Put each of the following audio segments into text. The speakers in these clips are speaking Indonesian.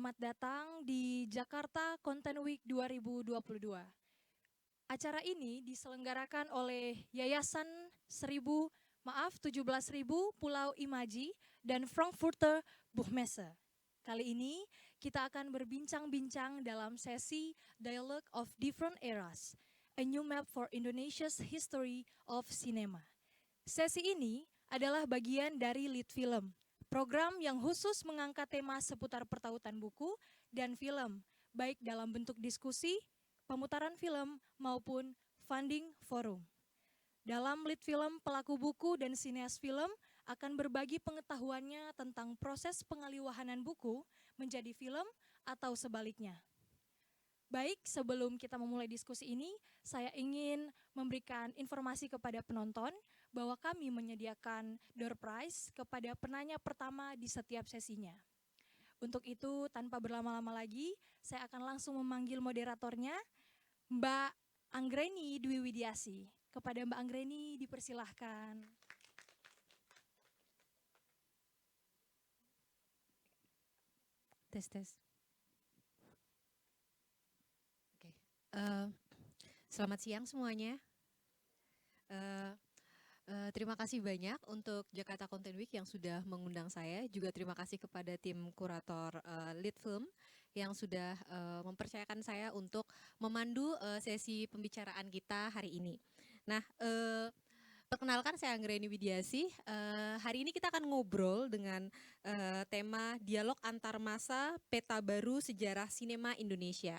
Selamat datang di Jakarta Content Week 2022. Acara ini diselenggarakan oleh Yayasan 17.000 Pulau Imaji dan Frankfurter Buchmesse. Kali ini kita akan berbincang-bincang dalam sesi Dialogue of Different Eras, A New Map for Indonesia's History of Cinema. Sesi ini adalah bagian dari Lead Film, program yang khusus mengangkat tema seputar pertautan buku dan film, baik dalam bentuk diskusi, pemutaran film, maupun funding forum. Dalam Lead Film, pelaku buku dan sineas film akan berbagi pengetahuannya tentang proses pengaliwahanan buku menjadi film atau sebaliknya. Baik, sebelum kita memulai diskusi ini, saya ingin memberikan informasi kepada penonton bahwa kami menyediakan door prize kepada penanya pertama di setiap sesinya. Untuk itu, tanpa berlama-lama lagi, saya akan langsung memanggil moderatornya, Mbak Anggreni Dwi Widiasi. Kepada Mbak Anggreni, dipersilahkan. Tes. Oke. Selamat siang semuanya. Terima kasih banyak untuk Jakarta Content Week yang sudah mengundang saya. Juga terima kasih kepada tim kurator Lead Film yang sudah mempercayakan saya untuk memandu sesi pembicaraan kita hari ini. Nah, perkenalkan saya Anggreni Widiasi. Hari ini kita akan ngobrol dengan tema Dialog Antar Masa Peta Baru Sejarah Sinema Indonesia.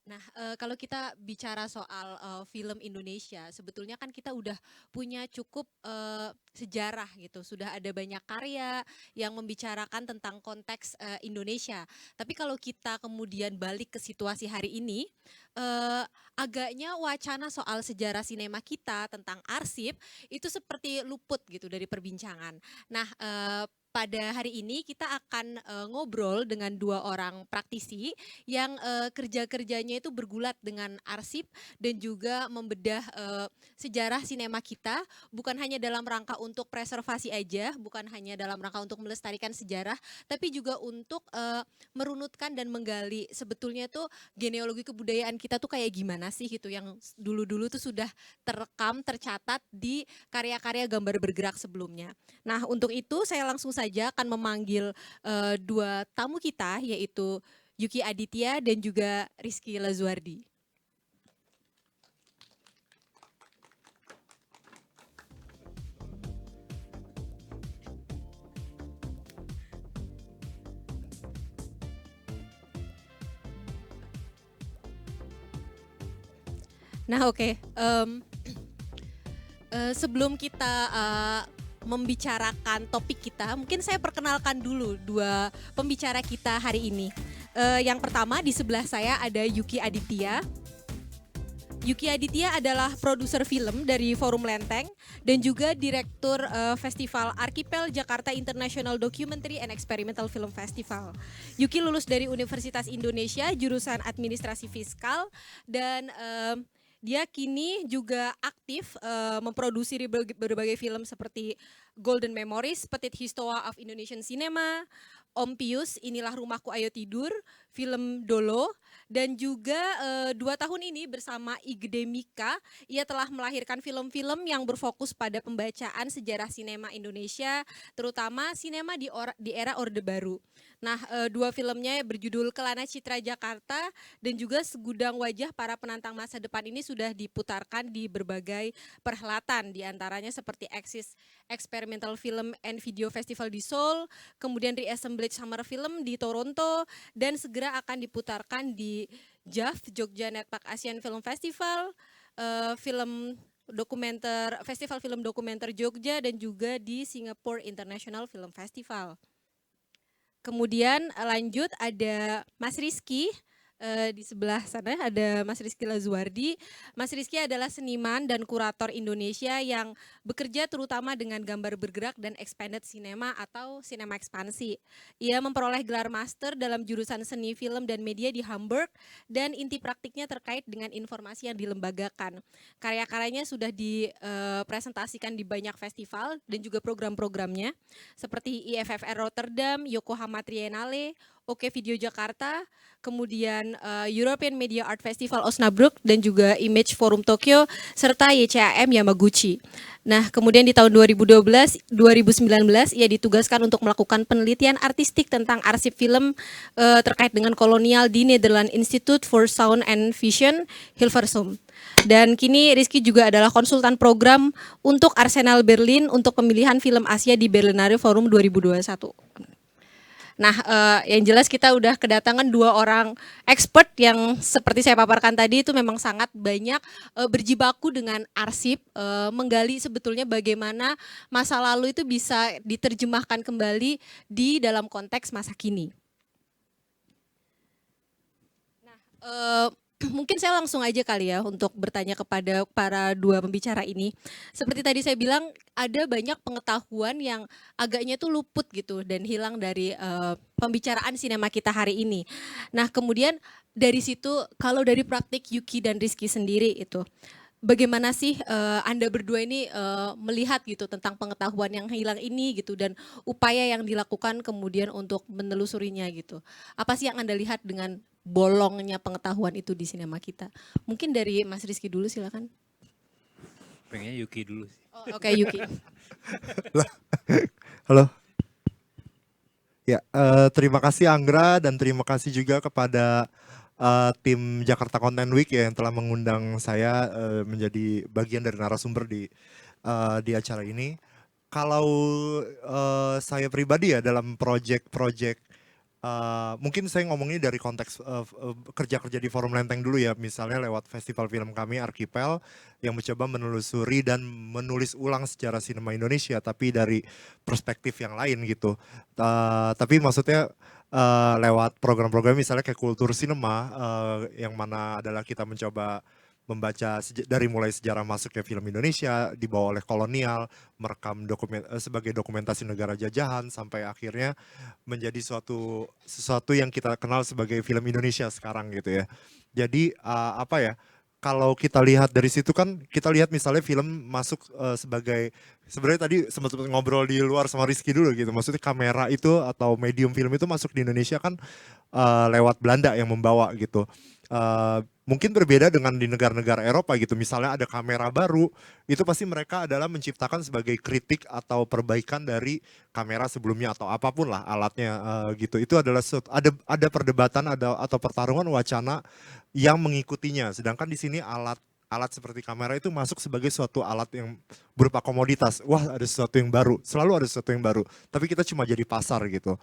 Nah, kalau kita bicara soal film Indonesia, sebetulnya kan kita udah punya cukup sejarah gitu. Sudah ada banyak karya yang membicarakan tentang konteks Indonesia. Tapi kalau kita kemudian balik ke situasi hari ini, agaknya wacana soal sejarah sinema kita tentang arsip itu seperti luput gitu dari perbincangan. Nah, pada hari ini kita akan ngobrol dengan dua orang praktisi yang kerja-kerjanya itu bergulat dengan arsip dan juga membedah sejarah sinema kita, bukan hanya dalam rangka untuk preservasi aja, bukan hanya dalam rangka untuk melestarikan sejarah, tapi juga untuk merunutkan dan menggali sebetulnya tuh genealogi kebudayaan kita tuh kayak gimana sih gitu, yang dulu-dulu tuh sudah terekam, tercatat di karya-karya gambar bergerak sebelumnya. Nah, untuk itu saya langsung saja akan memanggil dua tamu kita, yaitu Yuki Aditya dan juga Rizky Lazuardi. Nah, oke. Sebelum kita membicarakan topik kita, mungkin saya perkenalkan dulu dua pembicara kita hari ini. Yang pertama di sebelah saya ada Yuki Aditya. Yuki Aditya adalah produser film dari Forum Lenteng dan juga direktur Festival Archipel Jakarta International Documentary and Experimental Film Festival. Yuki lulus dari Universitas Indonesia jurusan Administrasi Fiskal dan dia kini juga aktif memproduksi berbagai film seperti Golden Memories, Petit Histoire of Indonesian Cinema, Om Pius, Inilah Rumahku Ayo Tidur, film Dolo, dan juga 2 tahun ini bersama Igdemika, ia telah melahirkan film-film yang berfokus pada pembacaan sejarah sinema Indonesia, terutama sinema di era Orde Baru. Nah, 2 filmnya berjudul Kelana Citra Jakarta dan juga Segudang Wajah Para Penantang Masa Depan ini sudah diputarkan di berbagai perhelatan, diantaranya seperti Axis Experimental Film and Video Festival di Seoul, kemudian Reassemblage Summer Film di Toronto, dan segera akan diputarkan di JAF, Jogja Netpark Asian Film Festival, Festival Film Dokumenter Jogja, dan juga di Singapore International Film Festival. Kemudian lanjut ada Mas Rizky, di sebelah sana ada Mas Rizky Lazuardi. Mas Rizky adalah seniman dan kurator Indonesia yang bekerja terutama dengan gambar bergerak dan expanded cinema atau sinema ekspansi. Ia memperoleh gelar master dalam jurusan seni film dan media di Hamburg dan inti praktiknya terkait dengan informasi yang dilembagakan. Karya-karyanya sudah dipresentasikan di banyak festival dan juga program-programnya seperti IFFR Rotterdam, Yokohama Triennale, Oke Video Jakarta, kemudian European Media Art Festival Osnabrück dan juga Image Forum Tokyo serta YCAM Yamaguchi. Nah, kemudian di tahun 2019 ia ditugaskan untuk melakukan penelitian artistik tentang arsip film terkait dengan kolonial di Netherlands Institute for Sound and Vision Hilversum. Dan kini Rizky juga adalah konsultan program untuk Arsenal Berlin untuk pemilihan film Asia di Berlinale Forum 2021. Nah, yang jelas kita udah kedatangan 2 orang expert yang seperti saya paparkan tadi itu memang sangat banyak berjibaku dengan arsip, menggali sebetulnya bagaimana masa lalu itu bisa diterjemahkan kembali di dalam konteks masa kini. Nah, mungkin saya langsung aja kali ya untuk bertanya kepada para 2 pembicara ini. Seperti tadi saya bilang ada banyak pengetahuan yang agaknya tuh luput gitu dan hilang dari pembicaraan sinema kita hari ini. Nah, kemudian dari situ kalau dari praktik Yuki dan Rizky sendiri itu bagaimana sih Anda berdua ini melihat gitu tentang pengetahuan yang hilang ini gitu dan upaya yang dilakukan kemudian untuk menelusurinya gitu. Apa sih yang Anda lihat dengan bolongnya pengetahuan itu di sinema kita? Mungkin dari Mas Rizky dulu silakan. Pengennya Yuki dulu sih. Oh, oke, Yuki. Halo. Ya, terima kasih Anggra dan terima kasih juga kepada tim Jakarta Content Week ya yang telah mengundang saya menjadi bagian dari narasumber di acara ini. Kalau saya pribadi ya dalam project-project mungkin saya ngomongnya dari konteks kerja-kerja di Forum Lenteng dulu ya, misalnya lewat festival film kami Archipel yang mencoba menelusuri dan menulis ulang sejarah sinema Indonesia tapi dari perspektif yang lain gitu. Tapi maksudnya lewat program-program misalnya kayak Kultur Sinema yang mana adalah kita mencoba membaca dari mulai sejarah masuknya film Indonesia dibawa oleh kolonial, merekam sebagai dokumentasi negara jajahan sampai akhirnya menjadi sesuatu yang kita kenal sebagai film Indonesia sekarang gitu ya. Jadi apa ya? Kalau kita lihat dari situ kan kita lihat misalnya film masuk sebagai sebenarnya tadi sempat ngobrol di luar sama Rizky dulu gitu. Maksudnya kamera itu atau medium film itu masuk di Indonesia kan lewat Belanda yang membawa gitu. Mungkin berbeda dengan di negara-negara Eropa gitu. Misalnya ada kamera baru, itu pasti mereka adalah menciptakan sebagai kritik atau perbaikan dari kamera sebelumnya atau apapun lah alatnya gitu. Itu adalah ada perdebatan atau pertarungan wacana yang mengikutinya. Sedangkan di sini alat seperti kamera itu masuk sebagai suatu alat yang berupa komoditas. Wah, ada sesuatu yang baru. Selalu ada sesuatu yang baru. Tapi kita cuma jadi pasar gitu.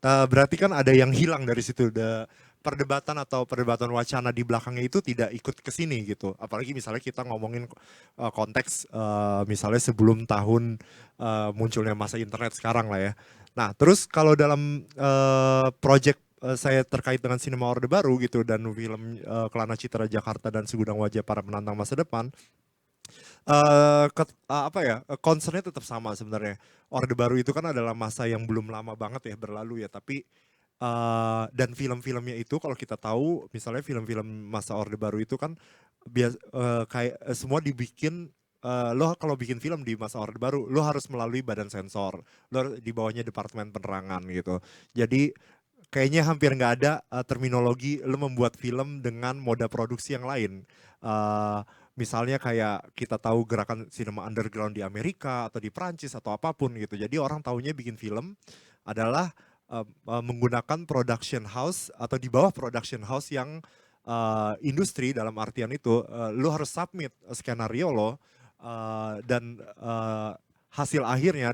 Berarti kan ada yang hilang dari situ. Perdebatan wacana di belakangnya itu tidak ikut ke sini gitu. Apalagi misalnya kita ngomongin konteks misalnya sebelum tahun munculnya masa internet sekarang lah ya. Nah, terus kalau dalam project saya terkait dengan sinema Orde Baru gitu dan film Kelana Citra Jakarta dan Segudang Wajah Para Penantang Masa Depan, concernnya tetap sama sebenarnya. Orde Baru itu kan adalah masa yang belum lama banget ya berlalu ya, tapi dan film-filmnya itu kalau kita tahu misalnya film-film masa Orde Baru itu kan kayak semua dibikin lo kalau bikin film di masa Orde Baru lo harus melalui badan sensor, lo di bawahnya departemen penerangan gitu. Jadi kayaknya hampir nggak ada terminologi lo membuat film dengan moda produksi yang lain. Misalnya kayak kita tahu gerakan sinema underground di Amerika atau di Prancis atau apapun gitu. Jadi orang taunya bikin film adalah menggunakan production house atau di bawah production house yang industri dalam artian itu lo harus submit skenario lo dan hasil akhirnya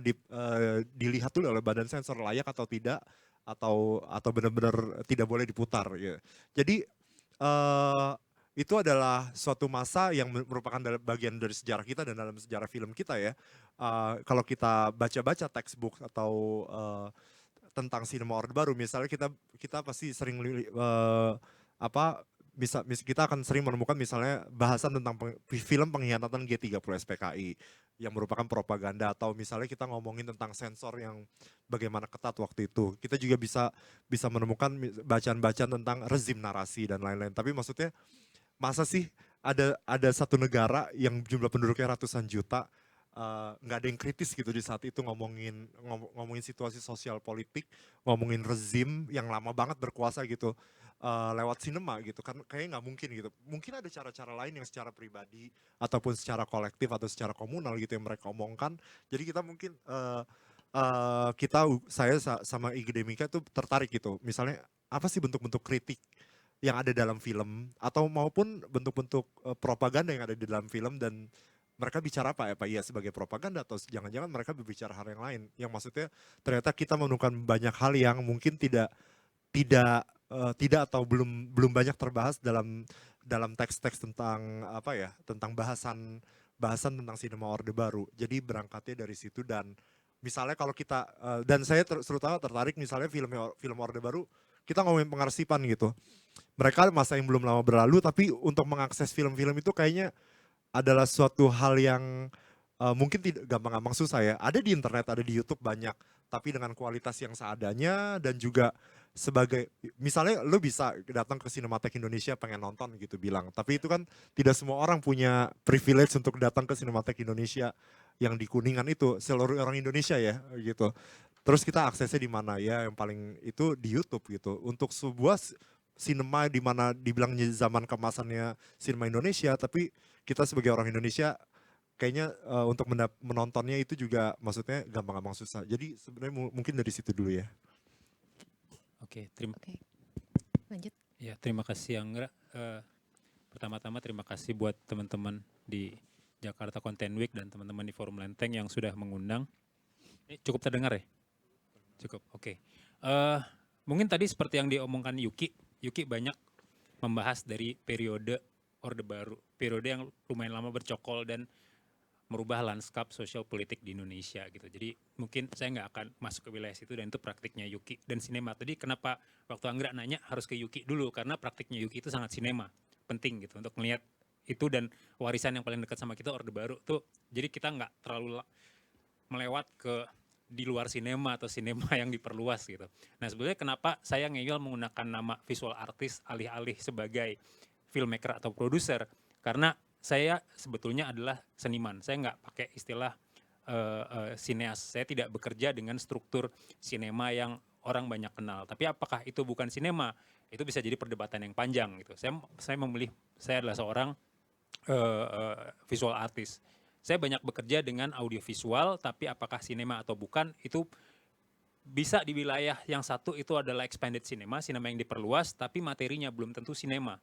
dilihat dulu oleh badan sensor layak atau tidak atau benar-benar tidak boleh diputar ya. Jadi itu adalah suatu masa yang merupakan bagian dari sejarah kita dan dalam sejarah film kita ya. Kalau kita baca-baca textbook atau tentang sinema Orde Baru, misalnya kita pasti sering kita akan sering menemukan misalnya bahasan tentang film pengkhianatan G30 SPKI yang merupakan propaganda, atau misalnya kita ngomongin tentang sensor yang bagaimana ketat waktu itu. Kita juga bisa menemukan bacaan-bacaan tentang rezim narasi dan lain-lain. Tapi maksudnya masa sih ada satu negara yang jumlah penduduknya ratusan juta nggak ada yang kritis gitu di saat itu ngomongin situasi sosial politik, ngomongin rezim yang lama banget berkuasa gitu lewat sinema gitu kan, kayaknya nggak mungkin gitu. Mungkin ada cara-cara lain yang secara pribadi ataupun secara kolektif atau secara komunal gitu yang mereka omongkan. Jadi kita mungkin sama Igdemika tuh tertarik gitu. Misalnya apa sih bentuk-bentuk kritik yang ada dalam film atau maupun bentuk-bentuk propaganda yang ada di dalam film, dan mereka bicara apa ya Pak? Iya sebagai propaganda atau jangan-jangan mereka berbicara hal yang lain yang maksudnya ternyata kita menemukan banyak hal yang mungkin tidak atau belum banyak terbahas dalam teks-teks tentang apa ya, tentang bahasan tentang sinema Orde Baru. Jadi berangkatnya dari situ, dan misalnya kalau kita dan saya terutama tertarik misalnya film Orde Baru, kita ngomongin pengarsipan gitu. Mereka masa yang belum lama berlalu, tapi untuk mengakses film-film itu kayaknya adalah suatu hal yang mungkin tidak gampang-gampang susah ya. Ada di internet, ada di YouTube banyak, tapi dengan kualitas yang seadanya, dan juga sebagai misalnya lo bisa datang ke Cinematheque Indonesia pengen nonton gitu bilang, tapi itu kan tidak semua orang punya privilege untuk datang ke Cinematheque Indonesia yang di Kuningan itu, seluruh orang Indonesia ya gitu. Terus kita aksesnya di mana ya, yang paling itu di YouTube gitu. Untuk sebuah sinema di mana dibilang zaman kemasannya sinema Indonesia, tapi kita sebagai orang Indonesia kayaknya untuk menontonnya itu juga maksudnya gampang-gampang susah. Jadi sebenarnya mungkin dari situ dulu ya. Oke, Oke, lanjut. terima kasih Anggra. Pertama-tama terima kasih buat teman-teman di Jakarta Content Week dan teman-teman di Forum Lenteng yang sudah mengundang. Ini cukup terdengar ya? Cukup, oke. Mungkin tadi seperti yang diomongkan Yuki banyak membahas dari periode Orde Baru, periode yang lumayan lama bercokol dan merubah lanskap sosial politik di Indonesia gitu. Jadi mungkin saya nggak akan masuk ke wilayah situ, dan itu praktiknya Yuki dan sinema. Tadi kenapa waktu Anggra nanya harus ke Yuki dulu, karena praktiknya Yuki itu sangat sinema, penting gitu untuk melihat itu, dan warisan yang paling dekat sama kita Orde Baru tuh. Jadi kita nggak terlalu melewat ke di luar sinema atau sinema yang diperluas gitu. Nah sebenarnya kenapa saya ngeyel menggunakan nama visual artist alih-alih sebagai filmmaker atau produser, karena saya sebetulnya adalah seniman. Saya nggak pakai istilah sineas. Saya tidak bekerja dengan struktur sinema yang orang banyak kenal. Tapi apakah itu bukan sinema? Itu bisa jadi perdebatan yang panjang gitu. Saya memilih, saya adalah seorang visual artist. Saya banyak bekerja dengan audiovisual, tapi apakah sinema atau bukan, itu bisa di wilayah yang satu itu adalah expanded cinema, sinema yang diperluas, tapi materinya belum tentu sinema.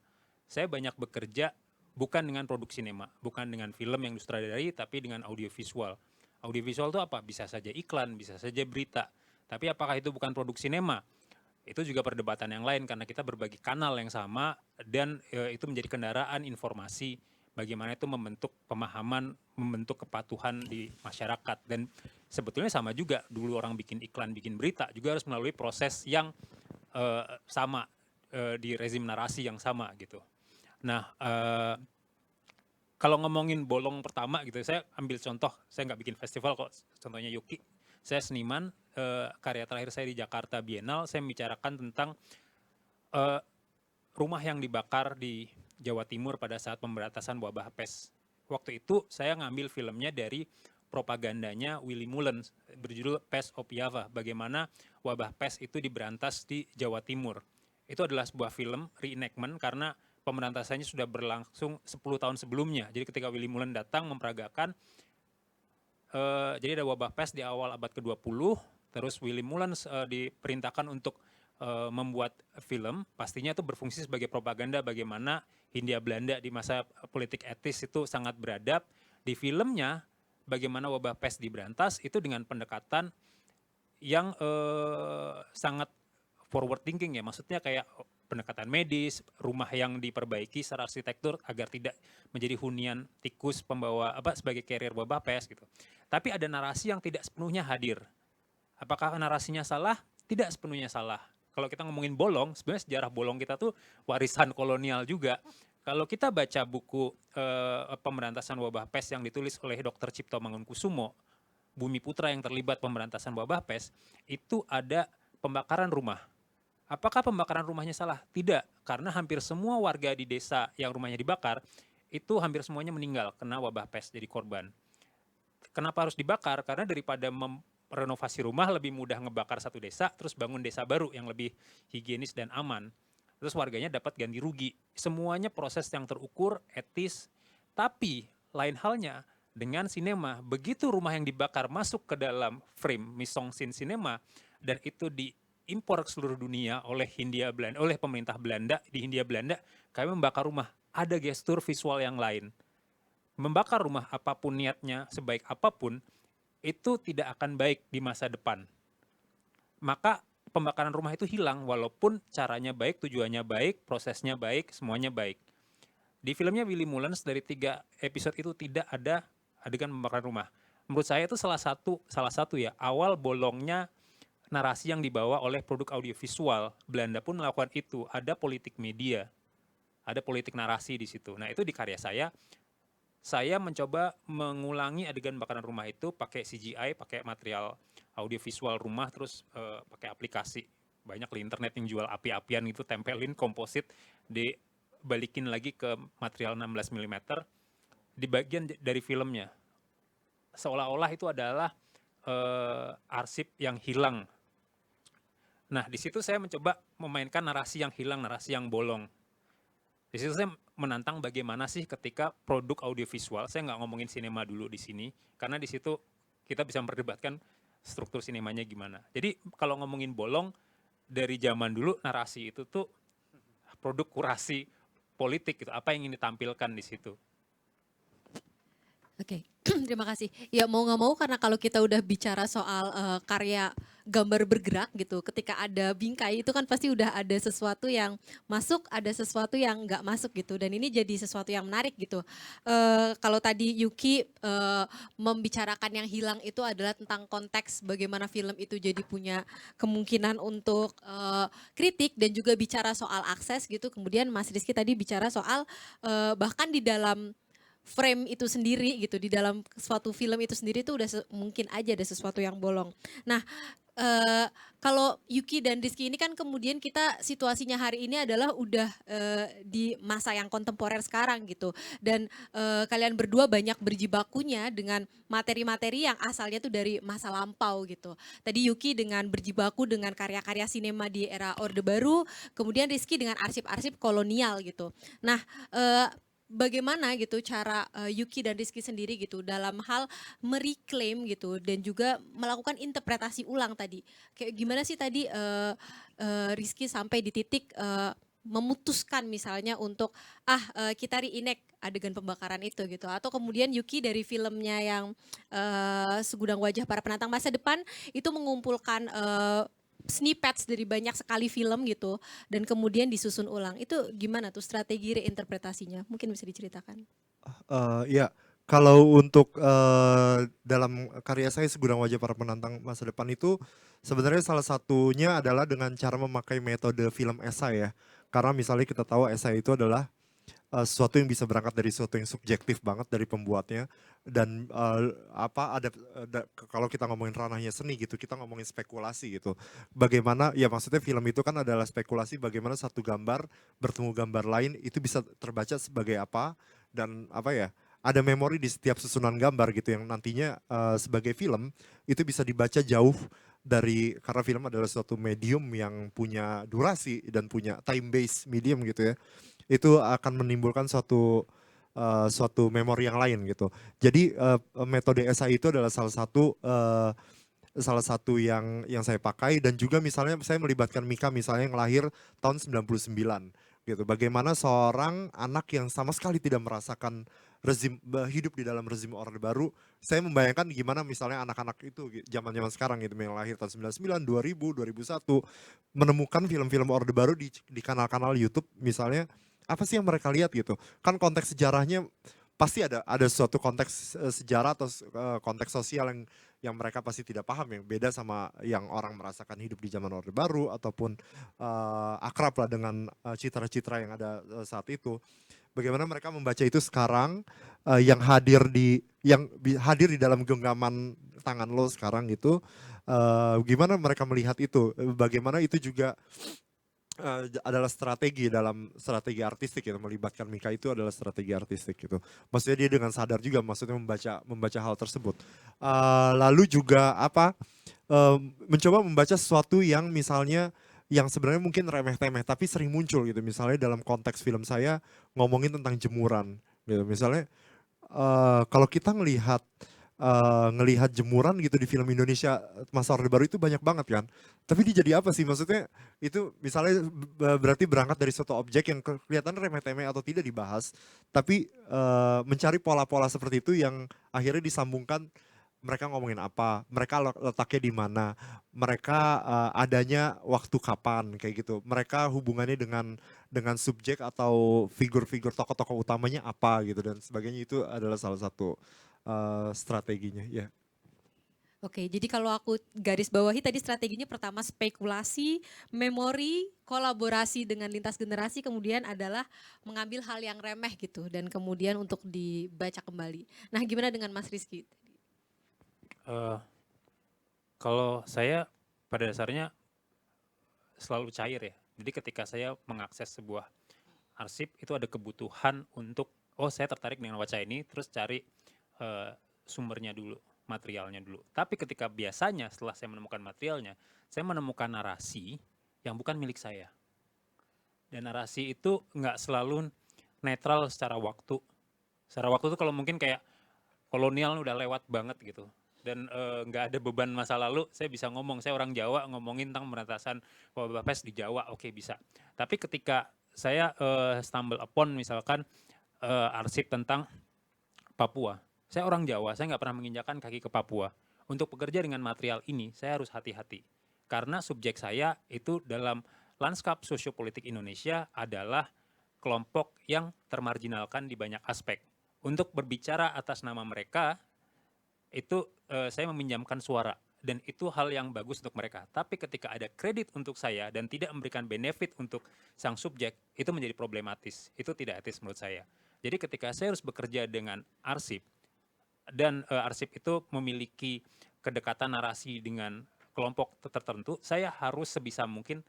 Saya banyak bekerja bukan dengan produk sinema, bukan dengan film yang disutradarai, tapi dengan audiovisual. Audiovisual itu apa? Bisa saja iklan, bisa saja berita. Tapi apakah itu bukan produk sinema? Itu juga perdebatan yang lain, karena kita berbagi kanal yang sama, dan itu menjadi kendaraan informasi, bagaimana itu membentuk pemahaman, membentuk kepatuhan di masyarakat. Dan sebetulnya sama juga, dulu orang bikin iklan, bikin berita, juga harus melalui proses yang sama, di rezim narasi yang sama gitu. Nah, kalau ngomongin bolong pertama gitu, saya ambil contoh, saya nggak bikin festival kok, contohnya Yuki. Saya seniman, karya terakhir saya di Jakarta Biennale, saya membicarakan tentang rumah yang dibakar di Jawa Timur pada saat pemberantasan wabah pes. Waktu itu saya ngambil filmnya dari propagandanya Willy Mullen, berjudul Pest of Java, bagaimana wabah pes itu diberantas di Jawa Timur. Itu adalah sebuah film reenactment karena pemberantasannya sudah berlangsung 10 tahun sebelumnya. Jadi ketika Willy Mullen datang memperagakan, jadi ada wabah pes di awal abad ke-20, terus Willy Mullen diperintahkan untuk membuat film, pastinya itu berfungsi sebagai propaganda bagaimana Hindia Belanda di masa politik etis itu sangat beradab. Di filmnya, bagaimana wabah pes diberantas, itu dengan pendekatan yang sangat forward thinking ya, maksudnya kayak pendekatan medis, rumah yang diperbaiki secara arsitektur agar tidak menjadi hunian tikus pembawa sebagai carrier wabah pes gitu. Tapi ada narasi yang tidak sepenuhnya hadir. Apakah narasinya salah? Tidak sepenuhnya salah. Kalau kita ngomongin bolong, sebenarnya sejarah bolong kita tuh warisan kolonial juga. Kalau kita baca buku pemberantasan wabah pes yang ditulis oleh Dr. Cipto Mangunkusumo, Bumi Putra yang terlibat pemberantasan wabah pes, itu ada pembakaran rumah. Apakah pembakaran rumahnya salah? Tidak, karena hampir semua warga di desa yang rumahnya dibakar, itu hampir semuanya meninggal kena wabah pes jadi korban. Kenapa harus dibakar? Karena daripada renovasi rumah lebih mudah ngebakar satu desa, terus bangun desa baru yang lebih higienis dan aman. Terus warganya dapat ganti rugi. Semuanya proses yang terukur, etis. Tapi lain halnya dengan sinema, begitu rumah yang dibakar masuk ke dalam frame mise en scène sinema dan itu diimpor ke seluruh dunia oleh Hindia Belanda, oleh pemerintah Belanda di Hindia Belanda, kami membakar rumah. Ada gestur visual yang lain. Membakar rumah apapun niatnya, sebaik apapun, itu tidak akan baik di masa depan. Maka pembakaran rumah itu hilang walaupun caranya baik, tujuannya baik, prosesnya baik, semuanya baik. Di filmnya Willy Mullens dari 3 episode itu tidak ada adegan pembakaran rumah. Menurut saya itu salah satu ya awal bolongnya narasi yang dibawa oleh produk audiovisual. Belanda pun melakukan itu. Ada politik media, ada politik narasi di situ. Nah itu di karya saya mencoba mengulangi adegan bakaran rumah itu pakai CGI, pakai material audiovisual rumah, terus pakai aplikasi. Banyak di internet yang jual api-apian gitu, tempelin komposit, dibalikin lagi ke material 16 mm. Di bagian dari filmnya, seolah-olah itu adalah arsip yang hilang. Nah, di situ saya mencoba memainkan narasi yang hilang, narasi yang bolong. Di situ saya menantang bagaimana sih ketika produk audiovisual, saya nggak ngomongin sinema dulu di sini, karena di situ kita bisa memperdebatkan struktur sinemanya gimana. Jadi kalau ngomongin bolong, dari zaman dulu narasi itu tuh produk kurasi politik gitu, apa yang ingin ditampilkan di situ. Oke, terima kasih. Ya mau nggak mau karena kalau kita udah bicara soal karya gambar bergerak gitu, ketika ada bingkai itu kan pasti udah ada sesuatu yang masuk, ada sesuatu yang nggak masuk gitu. Dan ini jadi sesuatu yang menarik gitu. Kalau tadi Yuki membicarakan yang hilang itu adalah tentang konteks bagaimana film itu jadi punya kemungkinan untuk kritik dan juga bicara soal akses gitu. Kemudian Mas Rizky tadi bicara soal bahkan di dalam frame itu sendiri gitu, di dalam suatu film itu sendiri tuh udah mungkin aja ada sesuatu yang bolong. Nah, kalau Yuki dan Rizky ini kan kemudian kita situasinya hari ini adalah udah di masa yang kontemporer sekarang gitu. Dan kalian berdua banyak berjibakunya dengan materi-materi yang asalnya tuh dari masa lampau gitu. Tadi Yuki dengan berjibaku dengan karya-karya sinema di era Orde Baru, kemudian Rizky dengan arsip-arsip kolonial gitu. Nah, bagaimana gitu cara Yuki dan Rizky sendiri gitu dalam hal mereklaim gitu dan juga melakukan interpretasi ulang tadi. Kayak gimana sih tadi Rizky sampai di titik memutuskan misalnya untuk kita reenact adegan pembakaran itu gitu, atau kemudian Yuki dari filmnya yang Segudang Wajah Para Penantang Masa Depan itu mengumpulkan snippets dari banyak sekali film gitu dan kemudian disusun ulang. Itu gimana tuh strategi reinterpretasinya? Mungkin bisa diceritakan. Ya, kalau untuk dalam karya saya Segudang Wajah Para Penantang Masa Depan itu sebenarnya salah satunya adalah dengan cara memakai metode film esai ya. Karena misalnya kita tahu esai itu adalah sesuatu yang bisa berangkat dari sesuatu yang subjektif banget dari pembuatnya dan kalau kita ngomongin ranahnya seni gitu, kita ngomongin spekulasi gitu. Bagaimana ya maksudnya film itu kan adalah spekulasi bagaimana satu gambar bertemu gambar lain itu bisa terbaca sebagai apa dan apa ya, ada memori di setiap susunan gambar gitu yang nantinya sebagai film itu bisa dibaca jauh dari, karena film adalah suatu medium yang punya durasi dan punya time based medium gitu ya. Itu akan menimbulkan suatu memori yang lain gitu. Jadi metode esai itu adalah salah satu yang saya pakai, dan juga misalnya saya melibatkan Mika misalnya yang lahir tahun 99 gitu. Bagaimana seorang anak yang sama sekali tidak merasakan hidup di dalam rezim Orde Baru, saya membayangkan gimana misalnya anak-anak itu zaman-zaman sekarang gitu yang lahir tahun 99, 2000, 2001 menemukan film-film Orde Baru di kanal-kanal YouTube misalnya, apa sih yang mereka lihat gitu. Kan konteks sejarahnya pasti ada suatu konteks sejarah atau konteks sosial yang mereka pasti tidak paham, yang beda sama yang orang merasakan hidup di zaman Orde Baru ataupun akrab lah dengan citra-citra yang ada saat itu. Bagaimana mereka membaca itu sekarang, yang hadir di dalam genggaman tangan lo sekarang itu, gimana mereka melihat itu, bagaimana itu juga adalah strategi dalam strategi artistik gitu, melibatkan Mika itu adalah strategi artistik gitu. Maksudnya dia dengan sadar juga maksudnya membaca hal tersebut. Lalu juga apa mencoba membaca sesuatu yang misalnya yang sebenarnya mungkin remeh-temeh tapi sering muncul gitu. Misalnya dalam konteks film saya ngomongin tentang jemuran gitu. Misalnya kalau kita ngelihat jemuran gitu di film Indonesia masa Orde Baru itu banyak banget kan. Tapi dia jadi apa sih? Maksudnya itu misalnya berarti berangkat dari suatu objek yang kelihatan remeh-temeh atau tidak dibahas, tapi mencari pola-pola seperti itu yang akhirnya disambungkan mereka ngomongin apa, mereka letaknya di mana, mereka adanya waktu kapan kayak gitu. Mereka hubungannya dengan subjek atau figur-figur tokoh-tokoh utamanya apa gitu dan sebagainya itu adalah salah satu strateginya ya. Oke, jadi kalau aku garis bawahi tadi strateginya pertama spekulasi, memori, kolaborasi dengan lintas generasi, kemudian adalah mengambil hal yang remeh gitu dan kemudian untuk dibaca kembali. Nah, gimana dengan Mas Rizky? Eh, Kalau saya pada dasarnya selalu cair ya. Jadi ketika saya mengakses sebuah arsip itu ada kebutuhan untuk oh saya tertarik dengan wacana ini terus cari sumbernya dulu, materialnya dulu. Tapi ketika biasanya setelah saya menemukan materialnya, saya menemukan narasi yang bukan milik saya. Dan narasi itu nggak selalu netral secara waktu. Secara waktu itu kalau mungkin kayak kolonial udah lewat banget gitu. Dan nggak ada beban masa lalu, saya bisa ngomong, saya orang Jawa ngomongin tentang pemberantasan wabah pes di Jawa, oke bisa. Tapi ketika saya stumble upon misalkan arsip tentang Papua, saya orang Jawa, saya nggak pernah menginjakan kaki ke Papua. Untuk bekerja dengan material ini, saya harus hati-hati. Karena subjek saya itu dalam lanskap sosiopolitik Indonesia adalah kelompok yang termarginalkan di banyak aspek. Untuk berbicara atas nama mereka, itu saya meminjamkan suara dan itu hal yang bagus untuk mereka. Tapi ketika ada kredit untuk saya dan tidak memberikan benefit untuk sang subjek, itu menjadi problematis. Itu tidak etis menurut saya. Jadi ketika saya harus bekerja dengan arsip dan arsip itu memiliki kedekatan narasi dengan kelompok tertentu, saya harus sebisa mungkin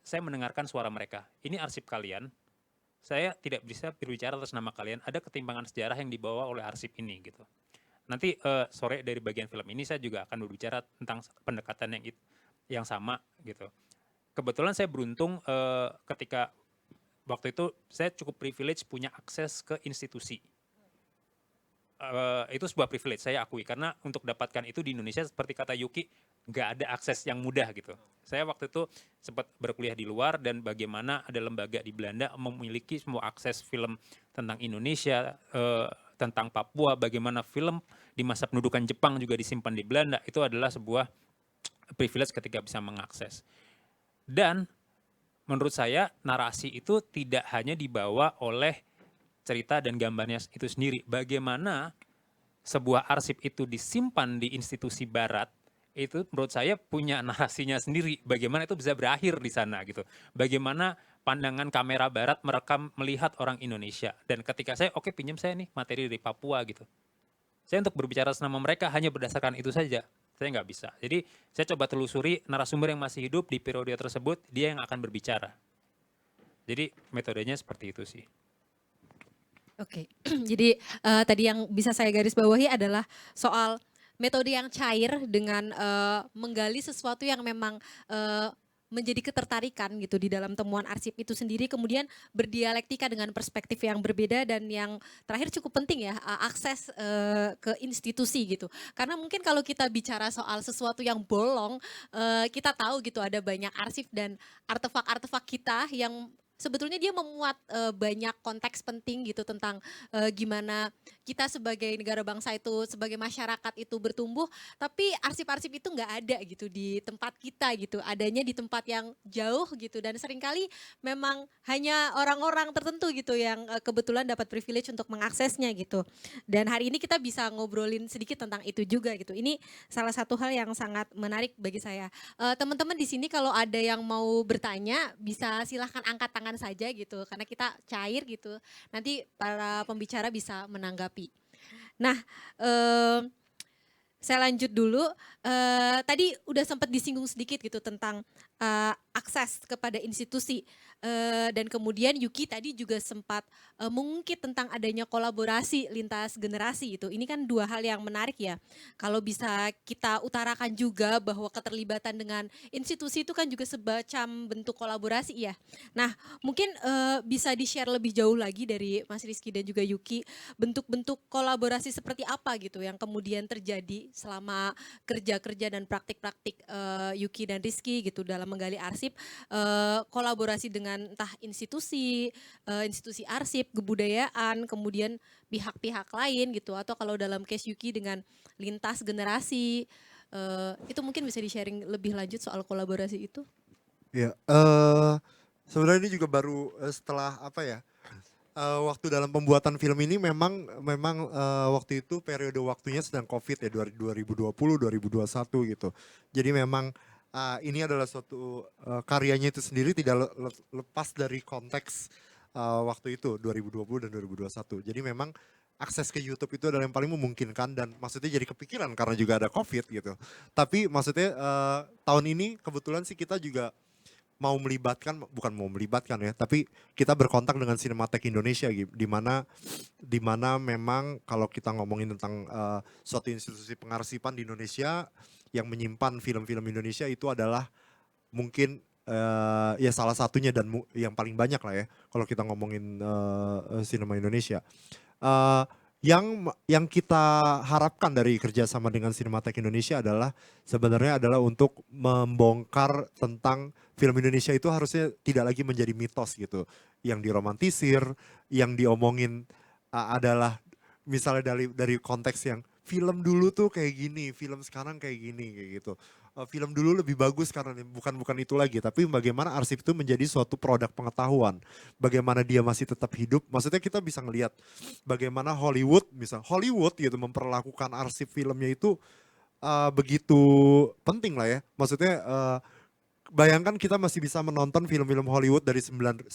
saya mendengarkan suara mereka. Ini arsip kalian, saya tidak bisa berbicara atas nama kalian. Ada ketimpangan sejarah yang dibawa oleh arsip ini gitu. Nanti sore dari bagian film ini saya juga akan berbicara tentang pendekatan yang sama gitu. Kebetulan saya beruntung ketika waktu itu saya cukup privilege punya akses ke institusi. Itu sebuah privilege saya akui karena untuk dapatkan itu di Indonesia seperti kata Yuki nggak ada akses yang mudah gitu. Saya waktu itu sempat berkuliah di luar dan bagaimana ada lembaga di Belanda memiliki semua akses film tentang Indonesia, tentang Papua, bagaimana film di masa pendudukan Jepang juga disimpan di Belanda, itu adalah sebuah privilege ketika bisa mengakses. Dan menurut saya narasi itu tidak hanya dibawa oleh cerita dan gambarnya itu sendiri. Bagaimana sebuah arsip itu disimpan di institusi barat, itu menurut saya punya narasinya sendiri. Bagaimana itu bisa berakhir di sana gitu. Bagaimana pandangan kamera barat merekam melihat orang Indonesia. Dan ketika saya, oke pinjam saya nih materi dari Papua gitu. Saya untuk berbicara sama mereka hanya berdasarkan itu saja. Saya nggak bisa. Jadi saya coba telusuri narasumber yang masih hidup di periode tersebut, dia yang akan berbicara. Jadi metodenya seperti itu sih. Oke, jadi tadi yang bisa saya garis bawahi adalah soal metode yang cair dengan menggali sesuatu yang memang menjadi ketertarikan gitu di dalam temuan arsip itu sendiri, kemudian berdialektika dengan perspektif yang berbeda dan yang terakhir cukup penting ya akses ke institusi gitu. Karena mungkin kalau kita bicara soal sesuatu yang bolong, kita tahu gitu ada banyak arsip dan artefak-artefak kita yang sebetulnya dia memuat banyak konteks penting gitu tentang gimana kita sebagai negara bangsa itu, sebagai masyarakat itu bertumbuh, tapi arsip-arsip itu nggak ada gitu di tempat kita gitu, adanya di tempat yang jauh gitu dan seringkali memang hanya orang-orang tertentu gitu yang kebetulan dapat privilege untuk mengaksesnya gitu. Dan hari ini kita bisa ngobrolin sedikit tentang itu juga gitu. Ini salah satu hal yang sangat menarik bagi saya. Teman-teman di sini kalau ada yang mau bertanya bisa silahkan angkat tangan saja gitu karena kita cair gitu. Nanti para pembicara bisa menanggapi. Nah, saya lanjut dulu. Tadi udah sempat disinggung sedikit gitu tentang akses kepada institusi. Dan kemudian Yuki tadi juga sempat mengungkit tentang adanya kolaborasi lintas generasi itu. Ini kan dua hal yang menarik ya. Kalau bisa kita utarakan juga bahwa keterlibatan dengan institusi itu kan juga semacam bentuk kolaborasi ya. Nah, mungkin bisa di-share lebih jauh lagi dari Mas Rizky dan juga Yuki, bentuk-bentuk kolaborasi seperti apa gitu yang kemudian terjadi selama kerja-kerja dan praktik-praktik Yuki dan Rizky gitu dalam menggali arsip, kolaborasi dengan entah institusi, institusi arsip, kebudayaan, kemudian pihak-pihak lain gitu, atau kalau dalam case Yuki dengan lintas generasi, itu mungkin bisa di-sharing lebih lanjut soal kolaborasi itu? Ya, sebenarnya ini juga baru setelah apa ya, waktu dalam pembuatan film ini memang memang waktu itu periode waktunya sedang COVID ya, 2020, 2021 gitu. Jadi memang ini adalah suatu karyanya itu sendiri tidak lepas dari konteks waktu itu 2020 dan 2021. Jadi memang akses ke YouTube itu adalah yang paling memungkinkan dan maksudnya jadi kepikiran karena juga ada COVID gitu. Tapi maksudnya tahun ini kebetulan sih kita juga mau melibatkan, bukan mau melibatkan ya, tapi kita berkontak dengan Cinematek Indonesia di mana memang kalau kita ngomongin tentang suatu institusi pengarsipan di Indonesia yang menyimpan film-film Indonesia itu adalah mungkin ya salah satunya dan yang paling banyak lah ya kalau kita ngomongin sinema Indonesia. Eh, yang kita harapkan dari kerjasama dengan Cinematek Indonesia adalah sebenarnya adalah untuk membongkar tentang film Indonesia itu harusnya tidak lagi menjadi mitos gitu, yang diromantisir, yang diomongin adalah misalnya dari konteks yang film dulu tuh kayak gini, film sekarang kayak gini kayak gitu. Film dulu lebih bagus karena bukan itu lagi, tapi bagaimana arsip itu menjadi suatu produk pengetahuan, bagaimana dia masih tetap hidup. Maksudnya kita bisa ngelihat bagaimana Hollywood gitu memperlakukan arsip filmnya itu begitu penting lah ya. Maksudnya bayangkan kita masih bisa menonton film-film Hollywood dari 1900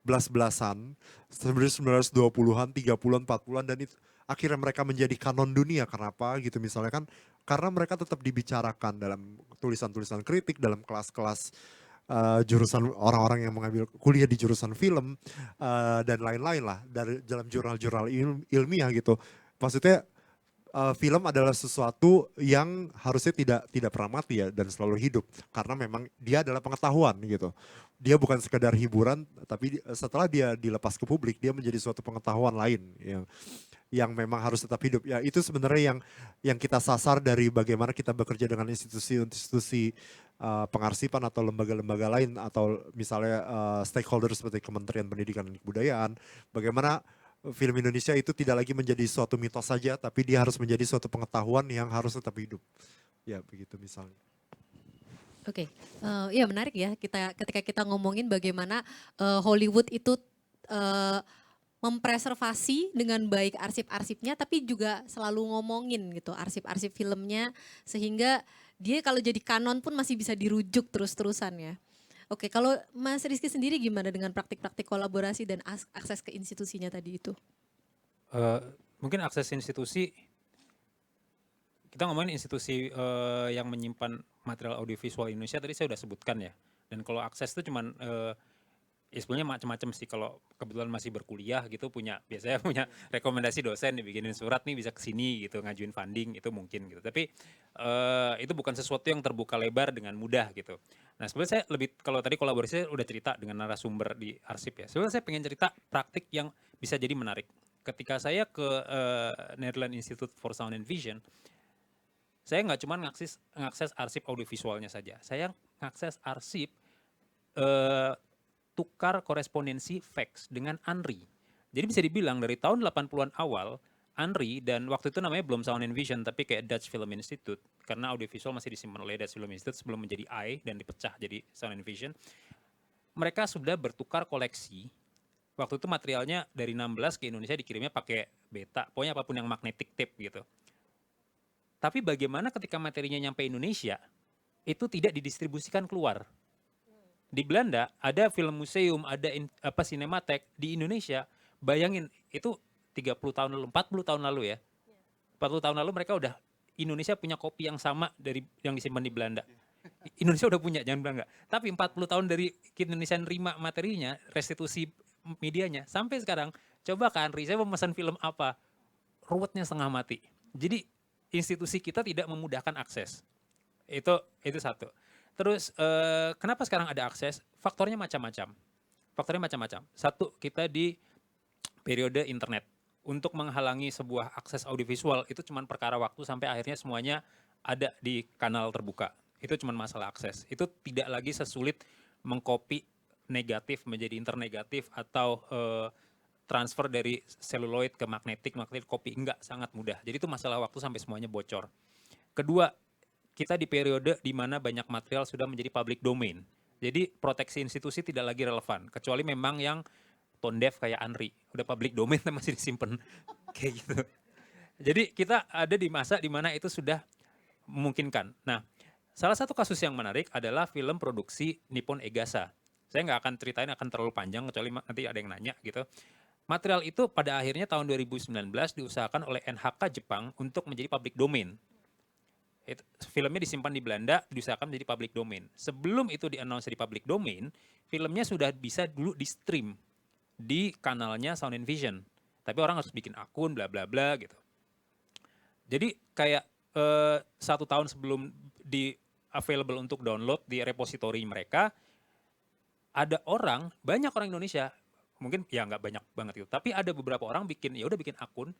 belas-belasan, 1920-an, 30-an, 40-an dan itu akhirnya mereka menjadi kanon dunia. Kenapa gitu misalnya kan karena mereka tetap dibicarakan dalam tulisan-tulisan kritik, dalam kelas-kelas jurusan orang-orang yang mengambil kuliah di jurusan film dan lain-lain lah dari dalam jurnal-jurnal ilmiah gitu. Maksudnya film adalah sesuatu yang harusnya tidak pernah mati ya dan selalu hidup karena memang dia adalah pengetahuan gitu. Dia bukan sekedar hiburan tapi setelah dia dilepas ke publik dia menjadi suatu pengetahuan lain yang memang harus tetap hidup. Ya itu sebenarnya yang kita sasar dari bagaimana kita bekerja dengan institusi-institusi pengarsipan atau lembaga-lembaga lain atau misalnya stakeholder seperti Kementerian Pendidikan dan Kebudayaan. Bagaimana film Indonesia itu tidak lagi menjadi suatu mitos saja, tapi dia harus menjadi suatu pengetahuan yang harus tetap hidup. Ya begitu misalnya. Oke, ya menarik ya ketika kita ngomongin bagaimana Hollywood itu mempreservasi dengan baik arsip-arsipnya, tapi juga selalu ngomongin gitu arsip-arsip filmnya sehingga dia kalau jadi kanon pun masih bisa dirujuk terus-terusan ya. Oke, kalau Mas Rizky sendiri gimana dengan praktik-praktik kolaborasi dan akses ke institusinya tadi itu? Mungkin akses institusi, kita ngomongin institusi yang menyimpan material audiovisual Indonesia tadi saya sudah sebutkan ya. Dan kalau akses itu cuman ya sebenarnya macam-macam sih. Kalau kebetulan masih berkuliah gitu biasanya punya rekomendasi dosen dibikinin surat nih bisa ke sini gitu ngajuin funding itu mungkin gitu. Tapi itu bukan sesuatu yang terbuka lebar dengan mudah gitu. Nah sebenarnya saya lebih kalau tadi kolaborasi saya udah cerita dengan narasumber di arsip ya. Sebenarnya saya pengen cerita praktik yang bisa jadi menarik. Ketika saya ke Netherlands Institute for Sound and Vision, saya nggak cuma ngakses arsip audiovisualnya saja. Saya ngakses arsip tukar korespondensi fax dengan ANRI. Jadi bisa dibilang dari tahun 80-an awal, ANRI dan waktu itu namanya belum Sound and Vision tapi kayak Dutch Film Institute karena audiovisual masih disimpan oleh Dutch Film Institute sebelum menjadi AI dan dipecah jadi Sound and Vision. Mereka sudah bertukar koleksi. Waktu itu materialnya dari 16 ke Indonesia dikirimnya pakai beta, pokoknya apapun yang magnetic tape gitu. Tapi bagaimana ketika materinya nyampe Indonesia, itu tidak didistribusikan keluar. Di Belanda ada film museum, ada sinematek. Di Indonesia, bayangin itu 30 tahun lalu, 40 tahun lalu ya. 40 tahun lalu mereka udah Indonesia punya kopi yang sama dari yang disimpan di Belanda. Indonesia udah punya, jangan bilang enggak. Tapi 40 tahun dari Indonesia nerima materinya, restitusi medianya, sampai sekarang, coba kan Andri, saya memesan film apa? Ruwetnya setengah mati. Jadi institusi kita tidak memudahkan akses. Itu satu. Terus kenapa sekarang ada akses? Faktornya macam-macam. Satu, kita di periode internet. Untuk menghalangi sebuah akses audiovisual itu cuma perkara waktu sampai akhirnya semuanya ada di kanal terbuka. Itu cuma masalah akses. Itu tidak lagi sesulit mengcopy negatif menjadi internegatif atau transfer dari seluloid ke magnetik copy. Enggak, sangat mudah. Jadi itu masalah waktu sampai semuanya bocor. Kedua, kita di periode di mana banyak material sudah menjadi public domain. Jadi proteksi institusi tidak lagi relevan. Kecuali memang yang tone deaf kayak Andri. Udah public domain tapi masih disimpan. Kayak gitu. Jadi kita ada di masa di mana itu sudah memungkinkan. Nah, salah satu kasus yang menarik adalah film produksi Nippon Egasa. Saya nggak akan ceritain, akan terlalu panjang, kecuali nanti ada yang nanya gitu. Material itu pada akhirnya tahun 2019 diusahakan oleh NHK Jepang untuk menjadi public domain. Filmnya disimpan di Belanda, diusahakan menjadi public domain. Sebelum itu di-announce di public domain, filmnya sudah bisa dulu di-stream di kanalnya Sound and Vision. Tapi orang harus bikin akun, bla bla bla gitu. Jadi kayak 1 tahun sebelum di available untuk download di repository mereka, ada banyak orang Indonesia, mungkin ya nggak banyak banget gitu, tapi ada beberapa orang bikin akun,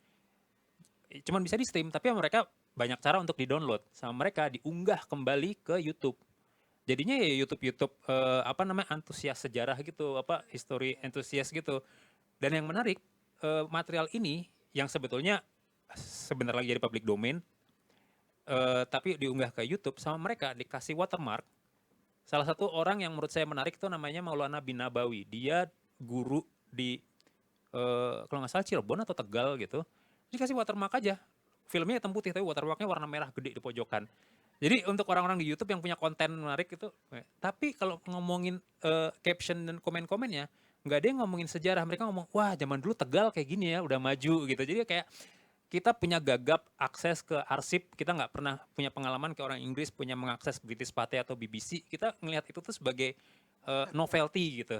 cuman bisa di stream, tapi mereka banyak cara untuk di-download sama mereka diunggah kembali ke YouTube. Jadinya ya YouTube antusias sejarah gitu, history enthusiast gitu. Dan yang menarik, material ini yang sebetulnya sebentar lagi jadi public domain, tapi diunggah ke YouTube sama mereka dikasih watermark. Salah satu orang yang menurut saya menarik itu namanya Maulana bin Nabawi. Dia guru di kalau nggak salah Cirebon atau Tegal gitu. Dikasih watermark aja. Filmnya hitam putih tapi watermarknya warna merah gede di pojokan. Jadi untuk orang-orang di YouTube yang punya konten menarik itu, tapi kalau ngomongin caption dan komen-komennya, nggak ada yang ngomongin sejarah. Mereka ngomong, wah zaman dulu Tegal kayak gini ya, udah maju gitu. Jadi kayak kita punya gagap akses ke arsip, kita nggak pernah punya pengalaman kayak orang Inggris punya mengakses British Pate atau BBC. Kita ngelihat itu tuh sebagai novelty gitu.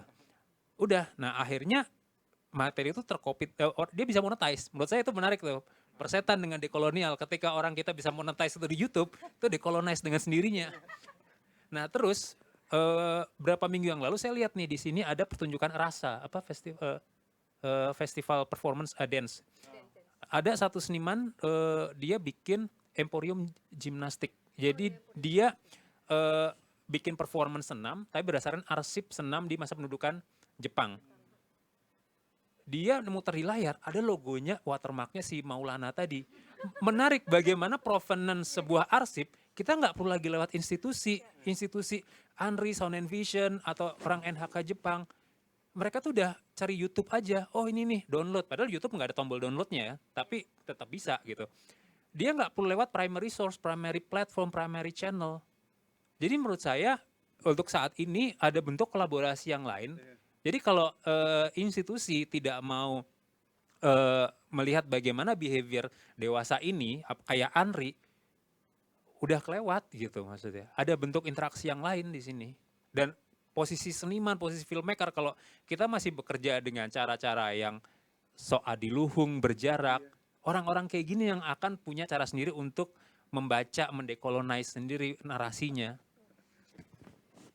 Udah, nah akhirnya materi itu tercopy, dia bisa monetize. Menurut saya itu menarik tuh. Persetan dengan dekolonial, ketika orang kita bisa monetize itu di YouTube, itu dekolonize dengan sendirinya. Nah terus berapa minggu yang lalu saya lihat nih di sini ada pertunjukan rasa, festival performance dance. Ada satu seniman, dia bikin emporium gimnastik. Jadi dia bikin performance senam, tapi berdasarkan arsip senam di masa pendudukan Jepang. Dia muter di layar, ada logonya, watermarknya si Maulana tadi. Menarik bagaimana provenance sebuah arsip, kita nggak perlu lagi lewat institusi ANRI, Sound and Vision, atau orang NHK Jepang. Mereka tuh udah cari YouTube aja, oh ini nih download. Padahal YouTube nggak ada tombol downloadnya ya, tapi tetap bisa gitu. Dia nggak perlu lewat primary source, primary platform, primary channel. Jadi menurut saya untuk saat ini ada bentuk kolaborasi yang lain. Jadi kalau institusi tidak mau melihat bagaimana behavior dewasa ini, kayak Andri, udah kelewat gitu maksudnya. Ada bentuk interaksi yang lain di sini. Dan posisi seniman, posisi filmmaker, kalau kita masih bekerja dengan cara-cara yang sok adiluhung, berjarak, orang-orang kayak gini yang akan punya cara sendiri untuk membaca, mendekolonize sendiri narasinya.